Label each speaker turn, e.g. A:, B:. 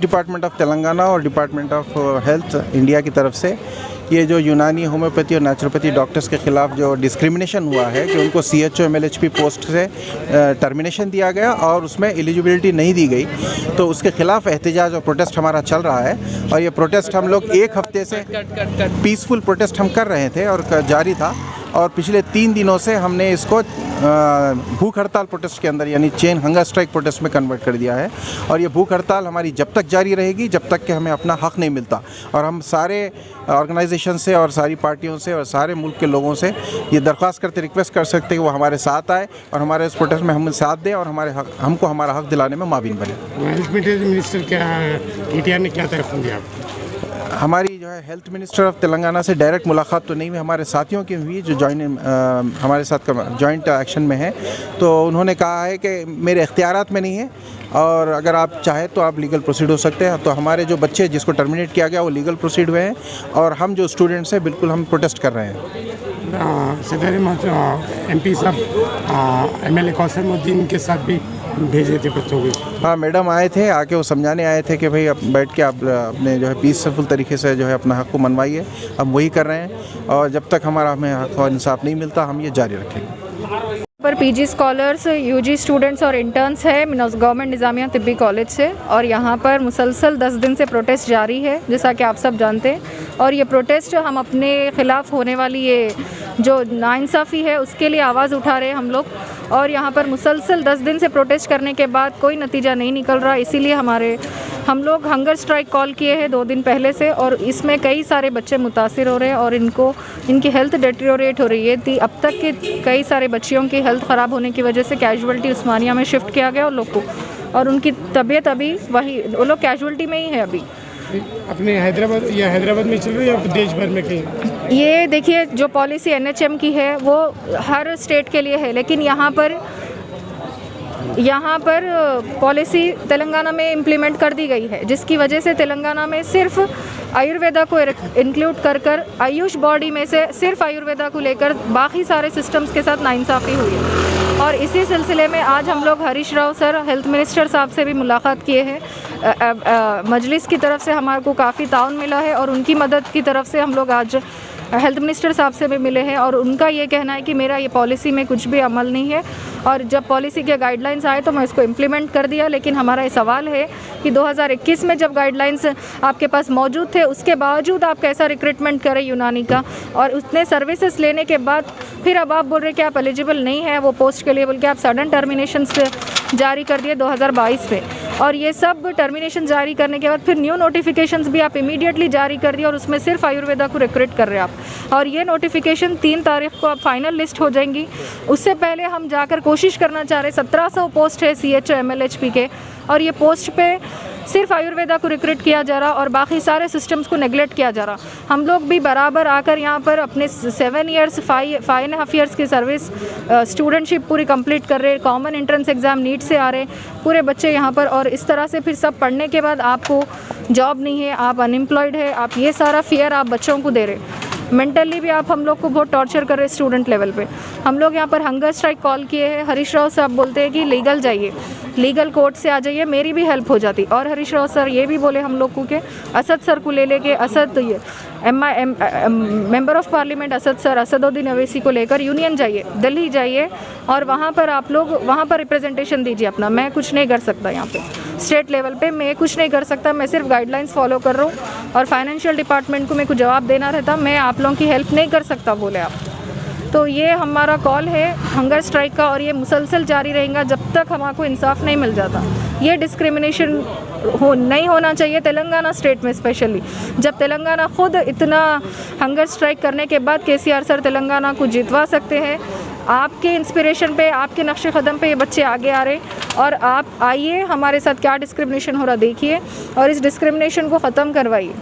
A: Department of Telangana और department of health India की तरफ से ये जो यूनानी होम्योपैथी और नेचुरोपैथी डॉक्टर्स के ख़िलाफ़ जो डिस्क्रिमिनेशन हुआ है कि उनको CHO MLHP पोस्ट से टर्मिनेशन दिया गया और उसमें एलिजिबिलिटी नहीं दी गई, तो उसके ख़िलाफ़ एहतजाज और प्रोटेस्ट हमारा चल रहा है। और ये प्रोटेस्ट हम लोग एक हफ्ते से पीसफुल प्रोटेस्ट हम कर रहे थे और जारी था, और पिछले 3 दिनों से हमने इसको भूख हड़ताल प्रोटेस्ट के अंदर यानी चेन हंगर स्ट्राइक प्रोटेस्ट में कन्वर्ट कर दिया है। और ये भूख हड़ताल हमारी जब तक जारी रहेगी जब तक कि हमें अपना हक़ नहीं मिलता। और हम सारे ऑर्गेनाइजेशन से और सारी पार्टियों से और सारे मुल्क के लोगों से ये दरख्वास्त करते रिक्वेस्ट कर सकते हैं कि वो हमारे साथ आए और हमारे इस प्रोटेस्ट में हम साथ दें और हमको हमारा हक़ दिलाने में माविन बने।
B: हेल्थ मिनिस्टर KTR ने क्या तरफ दिया आपको?
A: हमारी जो है हेल्थ मिनिस्टर ऑफ तेलंगाना से डायरेक्ट मुलाकात तो नहीं हुई, हमारे साथियों की हुई जो हमारे साथ जॉइंट एक्शन में है। तो उन्होंने कहा है कि मेरे इख्तियारात में नहीं है और अगर आप चाहें तो आप लीगल प्रोसीड हो सकते हैं। तो हमारे जो बच्चे जिसको टर्मिनेट किया गया वो लीगल प्रोसीड हुए हैं और हम जो स्टूडेंट्स हैं बिल्कुल हम प्रोटेस्ट कर रहे हैं।
B: सदर MP साहब MLA कौसमुद्दीन के साथ भी भेजे थे बच्चों को।
A: हाँ, मैडम आए थे, आके वो समझाने आए थे कि भाई अब बैठ के आप अपने जो है पीसफुल तरीके से जो है अपना हक़ को मनवाइए। हम वही कर रहे हैं और जब तक हमें हक़ और इंसाफ नहीं मिलता हम ये जारी रखेंगे।
C: पर PG स्कॉलर्स, UG स्टूडेंट्स और इंटर्न्स है गवर्नमेंट निज़ामिया तिब्बी कॉलेज से, और यहाँ पर मुसलसल 10 दिन से प्रोटेस्ट जारी है जैसा कि आप सब जानते हैं। और ये प्रोटेस्ट हम अपने ख़िलाफ़ होने वाली ये जो नाइंसाफ़ी है उसके लिए आवाज़ उठा रहे हैं हम लोग। और यहाँ पर मुसलसल 10 दिन से प्रोटेस्ट करने के बाद कोई नतीजा नहीं निकल रहा, इसीलिए हम लोग हंगर स्ट्राइक कॉल किए हैं 2 दिन पहले से। और इसमें कई सारे बच्चे मुतासिर हो रहे हैं और इनकी हेल्थ डिटेरियोरेट हो रही है। अब तक के कई सारे बच्चियों की हेल्थ ख़राब होने की वजह से कैजुअल्टी उस्मानिया में शिफ्ट किया गया उन लोग को, और उनकी तबीयत अभी वो लोग कैजुअल्टी में ही है अभी।
B: अपने हैदराबाद में चल रही है या देश भर में कहीं?
C: ये देखिए, जो पॉलिसी NHM की है वो हर स्टेट के लिए है, लेकिन यहाँ पर पॉलिसी तेलंगाना में इम्प्लीमेंट कर दी गई है, जिसकी वजह से तेलंगाना में सिर्फ आयुर्वेदा को इंक्लूड कर आयुष बॉडी में से सिर्फ आयुर्वेदा को लेकर बाकी सारे सिस्टम्स के साथ नाइंसाफ़ी हुई है। और इसी सिलसिले में आज हम लोग Harish Rao sir health minister साहब से भी मुलाकात किए हैं। मजलिस की तरफ से हमारे को काफ़ी ताउन मिला है और उनकी मदद की तरफ से हम लोग आज हेल्थ मिनिस्टर साहब से भी मिले हैं। और उनका ये कहना है कि मेरा ये पॉलिसी में कुछ भी अमल नहीं है, और जब पॉलिसी के गाइडलाइंस आए तो मैं इसको इम्प्लीमेंट कर दिया। लेकिन हमारा ये सवाल है कि 2021 में जब गाइडलाइंस आपके पास मौजूद थे उसके बावजूद आप कैसा रिक्रूटमें करें यूनानी का, और उतने सर्विसेज लेने के बाद फिर अब आप बोल रहे कि आप एलिजिबल नहीं है वो पोस्ट के लिए, बोल के आप सडन टर्मिनेशन जारी कर दिए 2022 में। और ये सब टर्मिनेशन जारी करने के बाद फिर न्यू नोटिफिकेशंस भी आप इमीडिएटली जारी कर दिए और उसमें सिर्फ आयुर्वेदा को रिक्रूट कर रहे हैं आप। और ये नोटिफिकेशन 3 तारीख को अब फाइनल लिस्ट हो जाएंगी। उससे पहले हम जाकर कोशिश करना चाह रहे हैं, 1700 पोस्ट है CHO MLHP के, और ये पोस्ट पे सिर्फ आयुर्वेदा को रिक्रूट किया जा रहा और बाकी सारे सिस्टम्स को नेगलेक्ट किया जा रहा। हम लोग भी बराबर आकर यहाँ पर अपने 7 ईयर्स 5.5 ईयर्स की सर्विस स्टूडेंटशिप पूरी कंप्लीट कर रहे हैं, कॉमन एंट्रेंस एग्ज़ाम नीट से आ रहे पूरे बच्चे यहाँ पर, और इस तरह से फिर सब पढ़ने के बाद आपको जॉब नहीं है, आप अनएम्प्लॉयड है, आप ये सारा फियर आप बच्चों को दे रहे। मेंटली भी आप हम लोग को बहुत टॉर्चर कर रहे हैं स्टूडेंट लेवल पे। हम लोग यहाँ पर हंगर स्ट्राइक कॉल किए हैं। हरीश राव साहब बोलते हैं कि लीगल जाइए, लीगल कोर्ट से आ जाइए, मेरी भी हेल्प हो जाती। और हरीश राव सर ये भी बोले हम लोग को कि असद सर को ले लेके, असद ये member of parliament Asad sir, Asaduddin Owaisi को लेकर यूनियन जाइए, दिल्ली जाइए और वहाँ पर आप लोग वहाँ पर रिप्रेजेंटेशन दीजिए अपना। मैं कुछ नहीं कर सकता यहाँ पे स्टेट लेवल पे, मैं कुछ नहीं कर सकता, मैं सिर्फ गाइडलाइंस फॉलो कर रहा हूँ और फाइनेंशियल डिपार्टमेंट को मेरे को जवाब देना रहता, मैं आप लोगों की हेल्प नहीं कर सकता बोले आप। तो ये हमारा कॉल है हंगर स्ट्राइक का, और ये मुसलसल जारी रहेगा जब तक हमको इंसाफ नहीं मिल जाता। ये डिस्क्रिमिनेशन नहीं होना चाहिए तेलंगाना स्टेट में, स्पेशली जब तेलंगाना खुद इतना हंगर स्ट्राइक करने के बाद KCR सर तेलंगाना को जितवा सकते हैं। आपके इंस्पिरेशन पे, आपके नक्शे कदम पे ये बच्चे आगे आ रहे, और आप आइए हमारे साथ क्या डिस्क्रिमिनेशन हो रहा देखिए और इस डिस्क्रिमिनेशन को ख़त्म करवाइए।